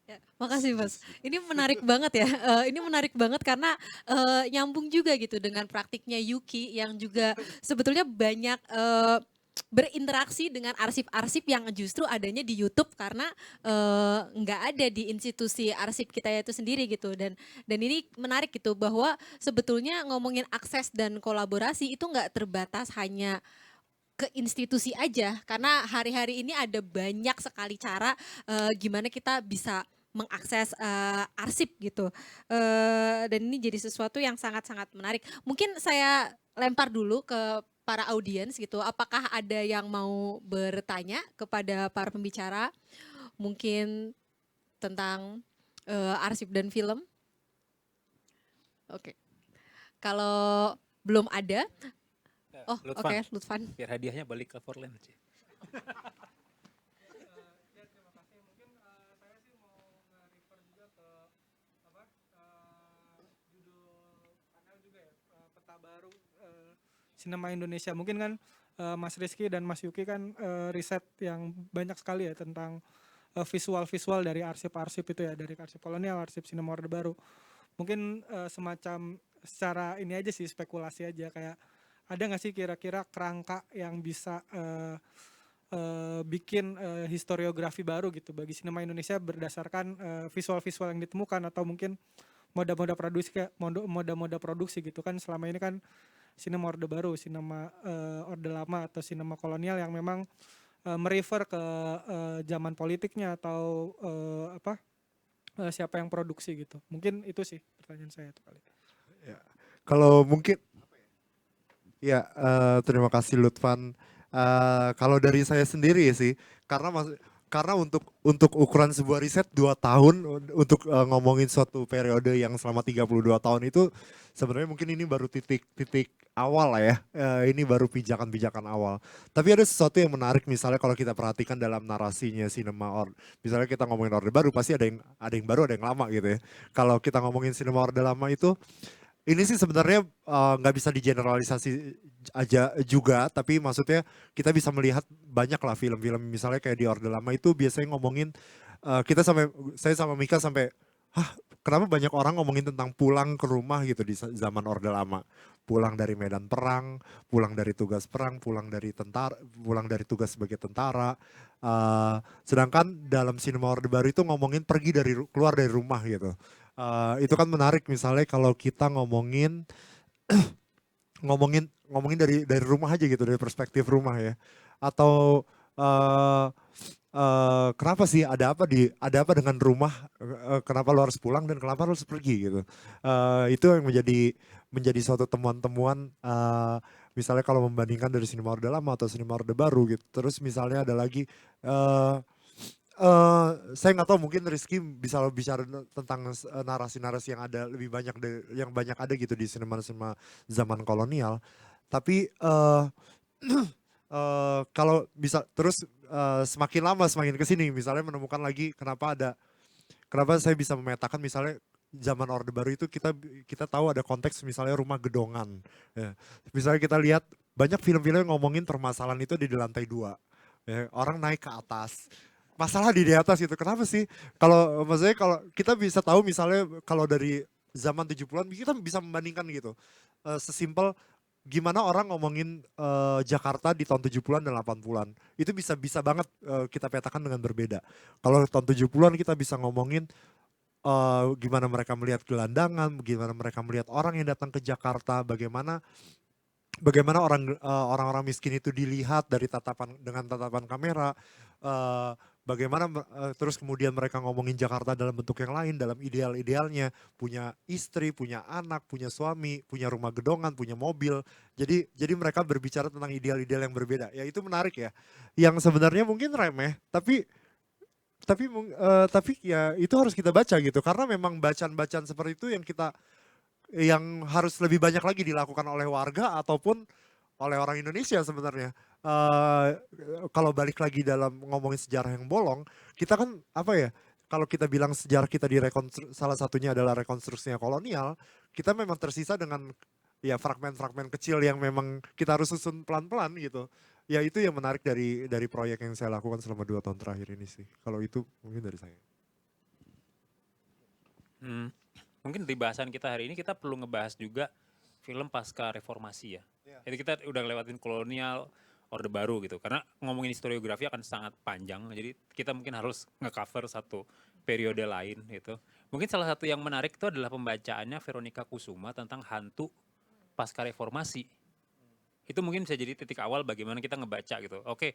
Ya, makasih Mas. Ini menarik banget ya. Ini menarik banget karena nyambung juga gitu dengan praktiknya Yuki yang juga sebetulnya banyak berinteraksi dengan arsip-arsip yang justru adanya di YouTube karena nggak ada di institusi arsip kita itu sendiri gitu. Dan ini menarik gitu bahwa sebetulnya ngomongin akses dan kolaborasi itu nggak terbatas hanya ke institusi aja karena hari-hari ini ada banyak sekali cara gimana kita bisa mengakses arsip gitu. Dan ini jadi sesuatu yang sangat-sangat menarik. Mungkin saya lempar dulu ke para audiens gitu. Apakah ada yang mau bertanya kepada para pembicara? Mungkin tentang arsip dan film? Oke. Kalau belum ada, oke, Lutfan. Biar hadiahnya balik ke Forland aja. sinema Indonesia. Mungkin kan Mas Rizky dan Mas Yuki kan riset yang banyak sekali ya tentang visual-visual dari arsip-arsip itu ya, dari arsip kolonial, arsip sinema Orde Baru. Mungkin semacam secara ini aja sih, spekulasi aja, kayak ada nggak sih kira-kira kerangka yang bisa bikin historiografi baru gitu bagi sinema Indonesia berdasarkan visual-visual yang ditemukan, atau mungkin moda-moda produksi gitu kan. Selama ini kan sinema Orde Baru, sinema Orde Lama atau sinema kolonial yang memang merefer ke zaman politiknya atau siapa yang produksi gitu. Mungkin itu sih pertanyaan saya tuh kali. Ya. Kalau mungkin, ya terima kasih Lutfan. Kalau dari saya sendiri sih, karena untuk ukuran sebuah riset 2 tahun untuk ngomongin suatu periode yang selama 32 tahun itu sebenarnya mungkin ini baru titik awal lah ya. Ini baru pijakan-pijakan awal. Tapi ada sesuatu yang menarik, misalnya kalau kita perhatikan dalam narasinya misalnya kita ngomongin Orde Baru pasti ada yang baru, ada yang lama gitu ya. Kalau kita ngomongin sinema Orde Lama itu, ini sih sebenarnya nggak bisa digeneralisasi aja juga, tapi maksudnya kita bisa melihat banyak lah film-film misalnya kayak di Orde Lama itu biasanya ngomongin saya sama Mika sampai, kenapa banyak orang ngomongin tentang pulang ke rumah gitu di zaman Orde Lama, pulang dari medan perang, pulang dari tugas perang, pulang dari tugas sebagai tentara. Sedangkan dalam sinema Orde Baru itu ngomongin keluar dari rumah gitu. Itu kan menarik, misalnya kalau kita ngomongin dari rumah aja gitu, dari perspektif rumah ya. Atau kenapa sih ada apa dengan rumah, kenapa lo harus pulang dan kenapa lo harus pergi gitu. Itu yang menjadi suatu temuan-temuan, misalnya kalau membandingkan dari sinema Orde Lama atau sinema Orde Baru gitu. Terus misalnya ada lagi, saya nggak tahu, mungkin Rizky bisa bicara tentang narasi-narasi yang ada lebih banyak yang banyak ada gitu di sinema-sinema zaman kolonial. Tapi kalau bisa terus semakin lama semakin kesini, misalnya menemukan lagi kenapa saya bisa memetakan misalnya zaman Orde Baru itu kita tahu ada konteks misalnya rumah gedongan. Ya. Misalnya kita lihat banyak film-film yang ngomongin permasalahan itu di lantai 2. Ya, orang naik ke atas. Masalah di atas gitu. Kenapa sih? Maksudnya kalau kita bisa tahu misalnya kalau dari zaman 70-an kita bisa membandingkan gitu. Sesimpel gimana orang ngomongin Jakarta di tahun 70-an dan 80-an. Itu bisa banget kita petakan dengan berbeda. Kalau tahun 70-an kita bisa ngomongin gimana mereka melihat gelandangan, bagaimana mereka melihat orang yang datang ke Jakarta, bagaimana orang-orang miskin itu dilihat dengan tatapan kamera, bagaimana terus kemudian mereka ngomongin Jakarta dalam bentuk yang lain, dalam idealnya, punya istri, punya anak, punya suami, punya rumah gedongan, punya mobil. Jadi mereka berbicara tentang ideal-ideal yang berbeda. Ya itu menarik ya. Yang sebenarnya mungkin remeh, tapi ya itu harus kita baca gitu, karena memang bacaan-bacaan seperti itu yang harus lebih banyak lagi dilakukan oleh warga ataupun oleh orang Indonesia sebenarnya. Kalau balik lagi dalam ngomongin sejarah yang bolong, kita kan kalau kita bilang sejarah kita salah satunya adalah rekonstruksinya kolonial, kita memang tersisa dengan ya fragmen-fragmen kecil yang memang kita harus susun pelan-pelan gitu. Ya itu yang menarik dari proyek yang saya lakukan selama 2 tahun terakhir ini sih. Kalau itu mungkin dari saya. Mungkin di bahasan kita hari ini kita perlu ngebahas juga film pasca reformasi ya. Jadi kita udah lewatin kolonial, Orde Baru gitu. Karena ngomongin historiografi akan sangat panjang. Jadi kita mungkin harus nge-cover satu periode lain gitu. Mungkin salah satu yang menarik itu adalah pembacaannya Veronica Kusuma tentang hantu pasca reformasi. Itu mungkin bisa jadi titik awal bagaimana kita ngebaca gitu. Oke,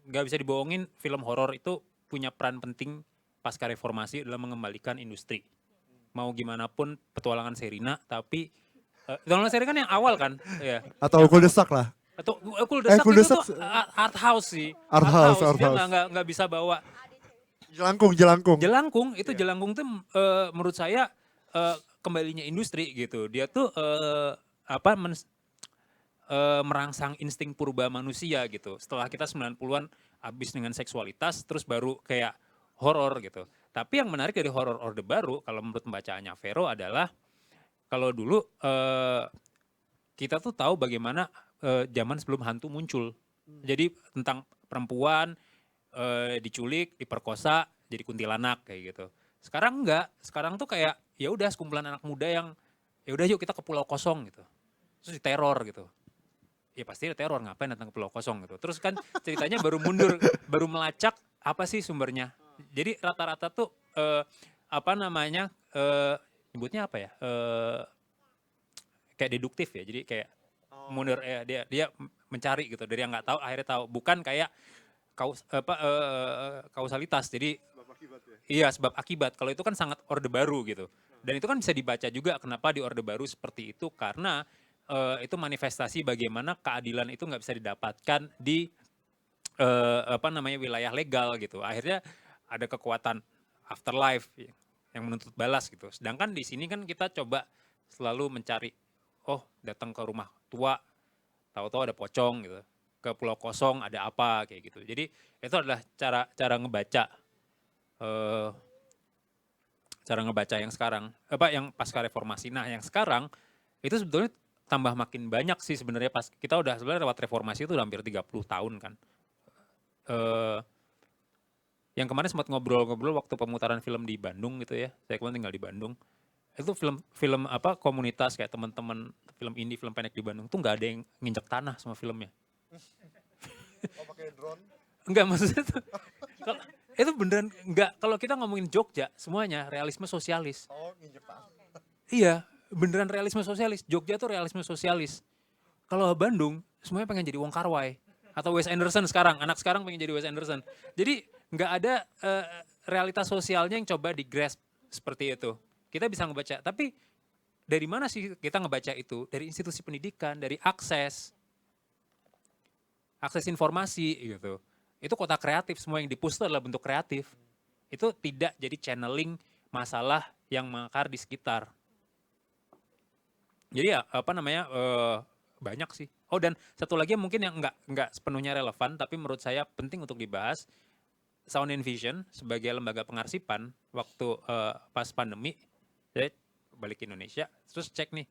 gak bisa dibohongin, film horor itu punya peran penting pasca reformasi dalam mengembalikan industri. Mau gimana pun petualangan Sherina, tapi petualangan Sherina kan yang awal kan, ya. Atau Ukul Desak lah. Atau Ukul Desak Ukul itu Desak tuh art house sih. Art house. Dia nggak bisa bawa Jelangkung. Jelangkung itu Jelangkung tuh menurut saya kembalinya industri gitu. Dia tuh merangsang insting purba manusia gitu. Setelah kita 90-an habis dengan seksualitas, terus baru kayak horor gitu. Tapi yang menarik dari horor Orde Baru, kalau menurut pembacaannya Vero adalah, kalau dulu kita tuh tahu bagaimana zaman sebelum hantu muncul. Jadi tentang perempuan diculik, diperkosa, jadi kuntilanak kayak gitu. Sekarang enggak, sekarang tuh kayak ya udah sekumpulan anak muda yang ya udah yuk kita ke pulau kosong gitu. Terus diteror gitu. Ya pasti teror, ngapain datang ke pulau kosong gitu. Terus kan ceritanya baru mundur, baru melacak apa sih sumbernya. Jadi rata-rata tuh apa namanya nyebutnya apa ya? Kayak deduktif ya. Jadi kayak mundur dia mencari gitu dari yang nggak tahu akhirnya tahu. Bukan kayak kausalitas. Jadi iya sebab akibat. Kalau itu kan sangat orde baru gitu. Dan itu kan bisa dibaca juga kenapa di orde baru seperti itu karena itu manifestasi bagaimana keadilan itu nggak bisa didapatkan di apa namanya wilayah legal gitu. Akhirnya ada kekuatan afterlife yang menuntut balas gitu. Sedangkan di sini kan kita coba selalu mencari, oh datang ke rumah tua, tahu-tahu ada pocong gitu. Ke pulau kosong ada apa kayak gitu. Jadi itu adalah cara ngebaca cara ngebaca yang sekarang, apa yang pasca reformasi. Nah yang sekarang itu sebetulnya tambah makin banyak sih sebenarnya pas kita udah sebenarnya lewat reformasi itu udah hampir 30 tahun kan. Yang kemarin sempat ngobrol-ngobrol waktu pemutaran film di Bandung gitu ya. Saya kemarin tinggal di Bandung. Itu film apa komunitas kayak teman-teman film indie, film pendek di Bandung tuh nggak ada yang nginjek tanah sama filmnya. Oh pakai drone? Enggak maksudnya tuh. Itu beneran enggak kalau kita ngomongin Jogja semuanya realisme sosialis. Oh nginjek tanah. Iya, beneran realisme sosialis. Jogja tuh realisme sosialis. Kalau Bandung semuanya pengen jadi Wong Kar-wai atau Wes Anderson sekarang, anak sekarang pengen jadi Wes Anderson. Jadi nggak ada realitas sosialnya yang coba di-grasp seperti itu. Kita bisa ngebaca, tapi dari mana sih kita ngebaca itu? Dari institusi pendidikan, dari akses informasi gitu. Itu kota kreatif, semua yang di-push itu adalah bentuk kreatif. Itu tidak jadi channeling masalah yang mengakar di sekitar. Jadi ya apa namanya banyak sih. Oh dan satu lagi mungkin yang nggak sepenuhnya relevan tapi menurut saya penting untuk dibahas. Sound and Vision sebagai lembaga pengarsipan waktu pas pandemi saya balik ke Indonesia terus cek nih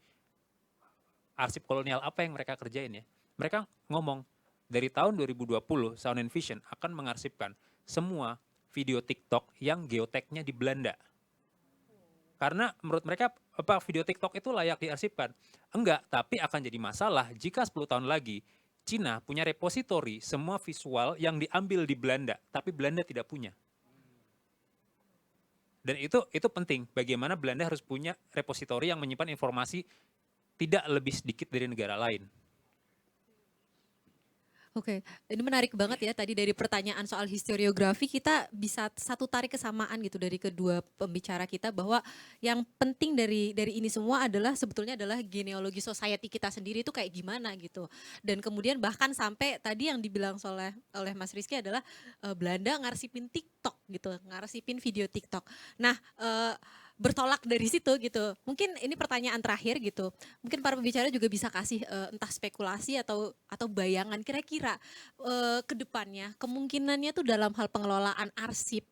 arsip kolonial apa yang mereka kerjain ya. Mereka ngomong dari tahun 2020 Sound and Vision akan mengarsipkan semua video TikTok yang geoteknya di Belanda. Karena menurut mereka apa video TikTok itu layak diarsipkan. Enggak, tapi akan jadi masalah jika 10 tahun lagi Cina punya repositori semua visual yang diambil di Belanda, tapi Belanda tidak punya. Dan itu penting, bagaimana Belanda harus punya repositori yang menyimpan informasi tidak lebih sedikit dari negara lain. Oke, ini menarik banget ya tadi dari pertanyaan soal historiografi kita bisa satu tarik kesamaan gitu dari kedua pembicara kita bahwa yang penting dari ini semua adalah sebetulnya adalah genealogi society kita sendiri itu kayak gimana gitu. Dan kemudian bahkan sampai tadi yang dibilang oleh Mas Rizky adalah Belanda ngarsipin TikTok gitu, ngarsipin video TikTok. Nah, bertolak dari situ gitu. Mungkin ini pertanyaan terakhir gitu. Mungkin para pembicara juga bisa kasih entah spekulasi atau bayangan kira-kira ke depannya kemungkinannya tuh dalam hal pengelolaan arsip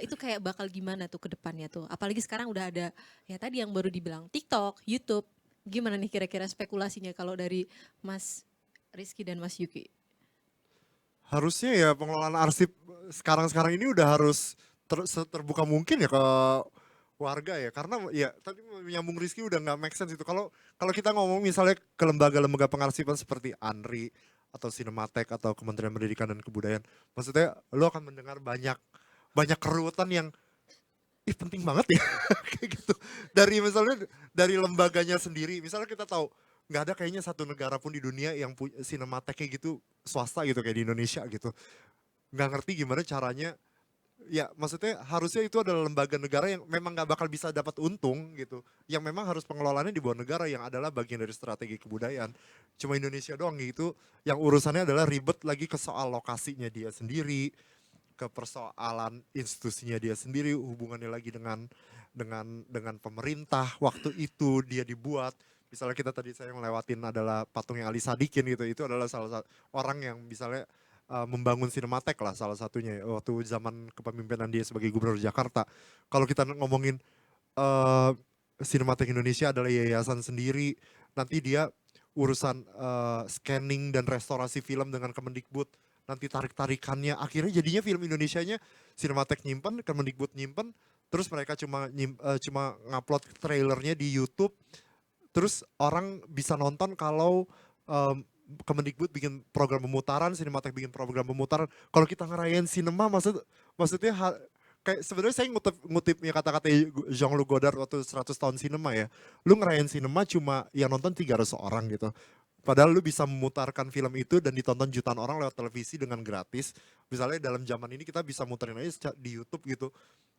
itu kayak bakal gimana tuh ke depannya tuh. Apalagi sekarang udah ada ya tadi yang baru dibilang TikTok, YouTube. Gimana nih kira-kira spekulasinya kalau dari Mas Rizky dan Mas Yuki? Harusnya ya pengelolaan arsip sekarang ini udah harus terbuka mungkin ya ke warga ya, karena ya tadi menyambung Rizky udah nggak make sense itu. Kalau kita ngomong misalnya ke lembaga-lembaga pengarsipan seperti ANRI atau Sinematek atau Kementerian Pendidikan dan Kebudayaan, maksudnya lo akan mendengar banyak keruwetan yang penting banget ya kayak gitu. Dari misalnya dari lembaganya sendiri, misalnya kita tahu nggak ada kayaknya satu negara pun di dunia yang punya Sinematek kayak gitu swasta gitu kayak di Indonesia gitu. Nggak ngerti gimana caranya. Ya maksudnya harusnya itu adalah lembaga negara yang memang nggak bakal bisa dapat untung gitu. Yang memang harus pengelolaannya di bawah negara yang adalah bagian dari strategi kebudayaan. Cuma Indonesia doang gitu yang urusannya adalah ribet lagi ke soal lokasinya dia sendiri, ke persoalan institusinya dia sendiri, hubungannya lagi dengan pemerintah waktu itu dia dibuat. Misalnya kita tadi saya ngelewatin adalah patungnya Ali Sadikin gitu, itu adalah salah satu orang yang misalnya membangun Sinematek lah salah satunya waktu zaman kepemimpinan dia sebagai gubernur Jakarta. Kalau kita ngomongin Sinematek Indonesia adalah yayasan sendiri, nanti dia urusan scanning dan restorasi film dengan Kemendikbud, nanti tarik-tarikannya, akhirnya jadinya film Indonesianya Cinematek nyimpen, Kemendikbud nyimpen, terus mereka cuma ngupload trailernya di YouTube, terus orang bisa nonton kalau Kemendikbud bikin program pemutaran, Cinematek bikin program pemutaran. Kalau kita ngerayain sinema, maksudnya kayak sebenarnya saya ngutipnya kata-kata Jean-Luc Godard waktu 100 tahun sinema ya. Lu ngerayain sinema cuma yang nonton 300 orang gitu. Padahal lu bisa memutarkan film itu dan ditonton jutaan orang lewat televisi dengan gratis. Misalnya dalam zaman ini kita bisa muterin aja di YouTube gitu.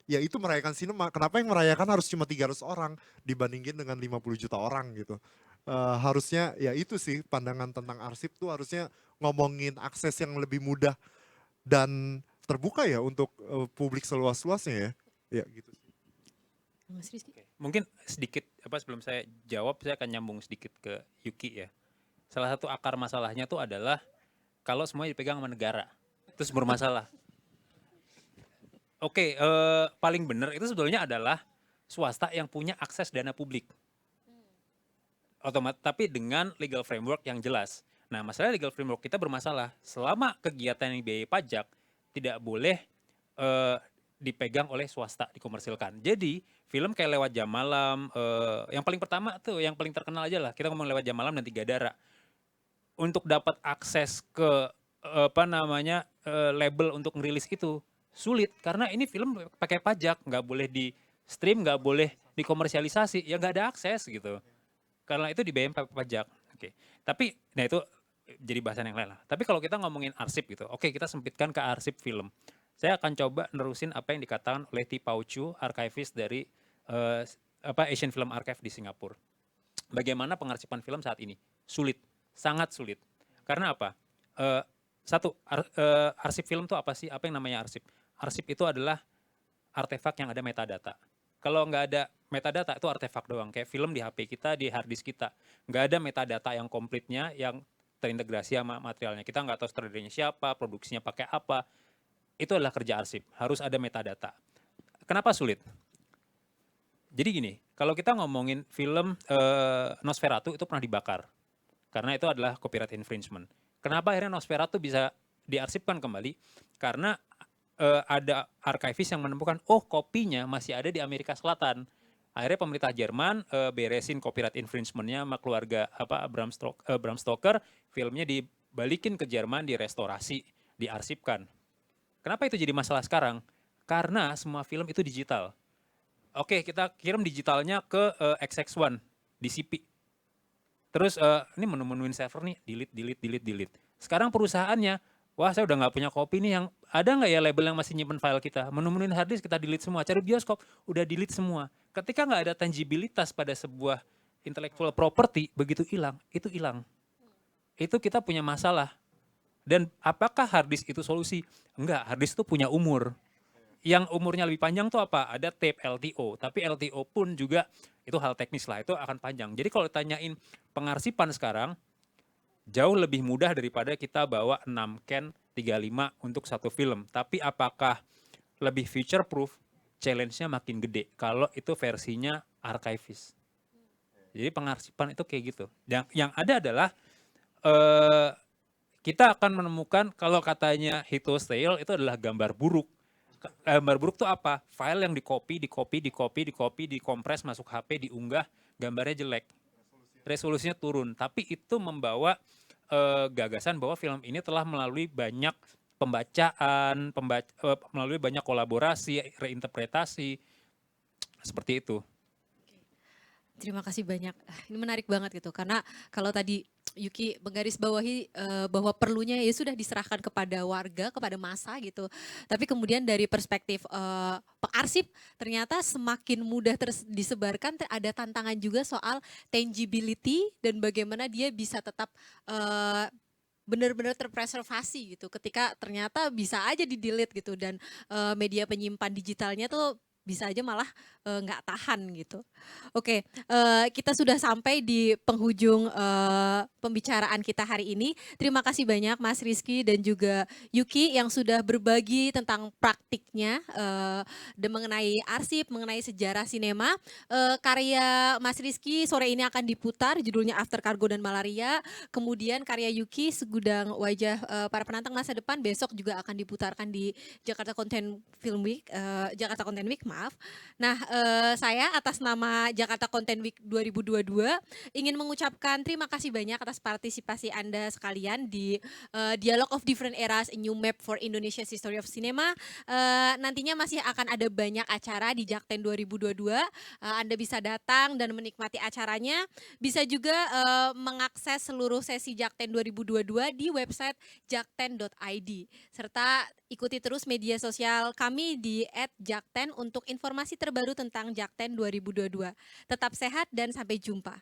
Ya itu merayakan sinema. Kenapa yang merayakan harus cuma 300 orang dibandingin dengan 50 juta orang gitu. Harusnya ya itu sih pandangan tentang arsip tuh harusnya ngomongin akses yang lebih mudah dan terbuka ya untuk publik seluas-luasnya ya. Ya gitu sih. Mas Rizky. Mungkin sedikit sebelum saya jawab, saya akan nyambung sedikit ke Yuki ya. Salah satu akar masalahnya tuh adalah kalau semuanya dipegang sama negara, terus bermasalah. Oke, paling benar itu sebetulnya adalah swasta yang punya akses dana publik. Tapi dengan legal framework yang jelas. Nah, masalah legal framework kita bermasalah. Selama kegiatan yang dibiayai pajak tidak boleh dipegang oleh swasta, dikomersilkan. Jadi, film kayak Lewat Jam Malam, yang paling pertama tuh, yang paling terkenal aja lah, kita ngomong Lewat Jam Malam dan Tiga Dara. Untuk dapat akses ke label untuk ngerilis itu sulit karena ini film pakai pajak, nggak boleh di stream, nggak boleh dikomersialisasi, ya nggak ada akses gitu. Karena itu dibayar pakai pajak. Oke. Tapi nah itu jadi bahasan yang lain lah. Tapi kalau kita ngomongin arsip gitu, oke kita sempitkan ke arsip film. Saya akan coba nerusin apa yang dikatakan oleh Ti Pao Chu, archivist dari Asian Film Archive di Singapura. Bagaimana pengarsipan film saat ini? Sulit, sangat sulit. Karena apa? Arsip film itu apa sih? Apa yang namanya arsip? Arsip itu adalah artefak yang ada metadata. Kalau nggak ada metadata itu artefak doang. Kayak film di HP kita, di hard disk kita. Nggak ada metadata yang komplitnya, yang terintegrasi sama materialnya. Kita nggak tahu sutradaranya siapa, produksinya pakai apa. Itu adalah kerja arsip. Harus ada metadata. Kenapa sulit? Jadi gini, kalau kita ngomongin film Nosferatu itu pernah dibakar. Karena itu adalah copyright infringement. Kenapa akhirnya Nosferatu bisa diarsipkan kembali? Karena ada arkivis yang menemukan, kopinya masih ada di Amerika Selatan. Akhirnya pemerintah Jerman beresin copyright infringement-nya sama keluarga Bram Stoker, filmnya dibalikin ke Jerman, direstorasi, diarsipkan. Kenapa itu jadi masalah sekarang? Karena semua film itu digital. Oke, kita kirim digitalnya ke XX1, DCP. Terus ini menu-menuin server nih, delete. Sekarang perusahaannya, wah saya udah nggak punya kopi nih, yang ada nggak ya label yang masih nyimpen file kita? Menu-menuin harddisk kita delete semua, cari bioskop, udah delete semua. Ketika nggak ada tangibilitas pada sebuah intellectual property, begitu hilang, itu hilang. Itu kita punya masalah. Dan apakah harddisk itu solusi? Enggak, harddisk itu punya umur. Yang umurnya lebih panjang tuh apa? Ada tape LTO, tapi LTO pun juga itu hal teknis lah, itu akan panjang. Jadi kalau ditanyain pengarsipan sekarang, jauh lebih mudah daripada kita bawa 6 can 35 untuk satu film. Tapi apakah lebih future proof? Challenge-nya makin gede kalau itu versinya archivis. Jadi pengarsipan itu kayak gitu. Yang ada adalah kita akan menemukan kalau katanya Hito Steyl itu adalah gambar buruk. Gambar buruk itu apa? File yang dikompres masuk HP, diunggah, gambarnya jelek. Resolusinya turun. Tapi itu membawa gagasan bahwa film ini telah melalui banyak pembacaan, melalui banyak kolaborasi, reinterpretasi, seperti itu. Terima kasih banyak. Ini menarik banget gitu karena kalau tadi Yuki menggarisbawahi bahwa perlunya ya sudah diserahkan kepada warga, kepada massa gitu. Tapi kemudian dari perspektif pengarsip ternyata semakin mudah disebarkan, ada tantangan juga soal tangibility dan bagaimana dia bisa tetap benar-benar terpreservasi gitu. Ketika ternyata bisa aja di delete gitu dan media penyimpan digitalnya tuh bisa aja malah nggak tahan gitu. Oke, kita sudah sampai di penghujung pembicaraan kita hari ini. Terima kasih banyak Mas Rizky dan juga Yuki yang sudah berbagi tentang praktiknya dan mengenai arsip, mengenai sejarah sinema. Karya Mas Rizky sore ini akan diputar, judulnya After Cargo dan Malaria. Kemudian karya Yuki, Segudang Wajah Para Penantang Masa Depan, besok juga akan diputarkan di Jakarta Content Film Week, Jakarta Content Week, maaf. Nah, saya atas nama Jakarta Content Week 2022 ingin mengucapkan terima kasih banyak atas partisipasi Anda sekalian di Dialogue of Different Eras, A New Map for Indonesia's History of Cinema. Nantinya masih akan ada banyak acara di Jakten 2022. Anda bisa datang dan menikmati acaranya. Bisa juga mengakses seluruh sesi Jakten 2022 di website jakten.id. Serta ikuti terus media sosial kami di @jakten untuk informasi terbaru tentang Jakten 2022. Tetap sehat dan sampai jumpa.